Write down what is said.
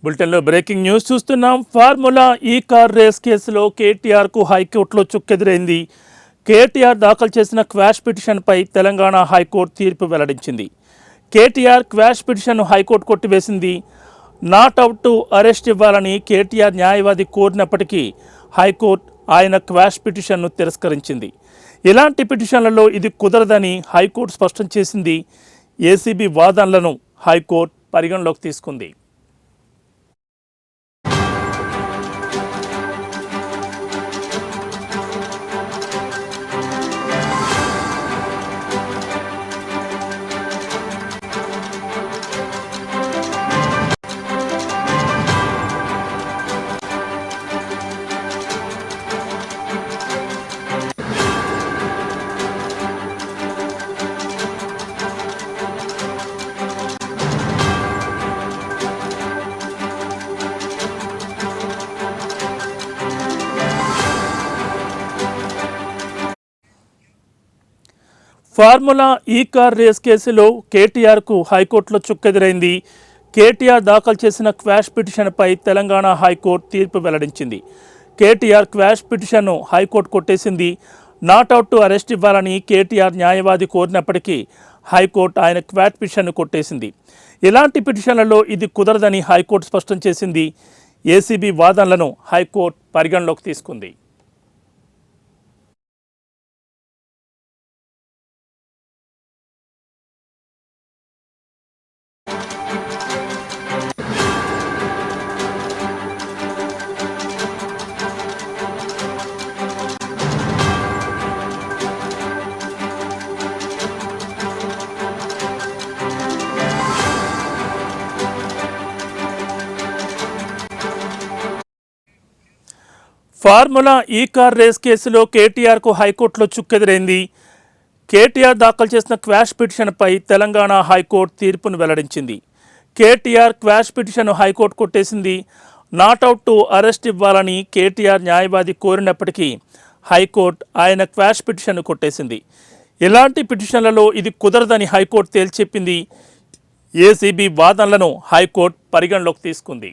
బులెటిన్లో breaking news చూస్తున్నాం. Formula ఈ కార్ రేస్ కేసులో కేటీఆర్కు హైకోర్టులో చుక్కెదురైంది. కేటీఆర్ దాఖలు చేసిన క్వాష్ పిటిషన్పై తెలంగాణ హైకోర్టు తీర్పు వెల్లడించింది. కేటీఆర్ క్వాష్ పిటిషన్ను హైకోర్టు కొట్టివేసింది. నాట్ అవుట్ టు అరెస్ట్ ఇవ్వాలని కేటీఆర్ న్యాయవాది కోరినప్పటికీ హైకోర్టు ఆయన క్వాష్ పిటిషన్ను తిరస్కరించింది. ఇలాంటి పిటిషన్లలో ఇది కుదరదని హైకోర్టు స్పష్టం చేసింది. ఏసీబీ వాదనలను హైకోర్టు పరిగణలోకి తీసుకుంది. ఫార్ములా ఈ కార్ రేస్ కేసులో కేటీఆర్కు హైకోర్టులో చుక్కెదురైంది. కేటీఆర్ దాఖలు చేసిన క్వాష్ పిటిషన్పై తెలంగాణ హైకోర్టు తీర్పు వెల్లడించింది. కేటీఆర్ క్వాష్ పిటిషన్ను హైకోర్టు కొట్టేసింది. నాట్ అవుట్ టు అరెస్ట్ ఇవ్వాలని కేటీఆర్ న్యాయవాది కోరినప్పటికీ హైకోర్టు ఆయన క్వాష్ పిటిషన్ను కొట్టేసింది. ఇలాంటి పిటిషన్లలో ఇది కుదరదని హైకోర్టు స్పష్టం చేసింది. ఏసీబీ వాదనలను హైకోర్టు పరిగణలోకి తీసుకుంది. ఫార్ములా ఈ కార్ రేస్ కేసులో కేటీఆర్కు హైకోర్టులో చుక్కెదురైంది. కేటీఆర్ దాఖలు చేసిన క్వాష్ పిటిషన్పై తెలంగాణ హైకోర్టు తీర్పును వెల్లడించింది. కేటీఆర్ క్వాష్ పిటిషన్ను హైకోర్టు కొట్టేసింది. నాట్ అవుట్ టు అరెస్ట్ ఇవ్వాలని కేటీఆర్ న్యాయవాది కోరినప్పటికీ హైకోర్టు ఆయన క్వాష్ పిటిషన్ను కొట్టేసింది. ఇలాంటి పిటిషన్లలో ఇది కుదరదని హైకోర్టు తేల్చెప్పింది. ఏసీబీ వాదనలను హైకోర్టు పరిగణలోకి తీసుకుంది.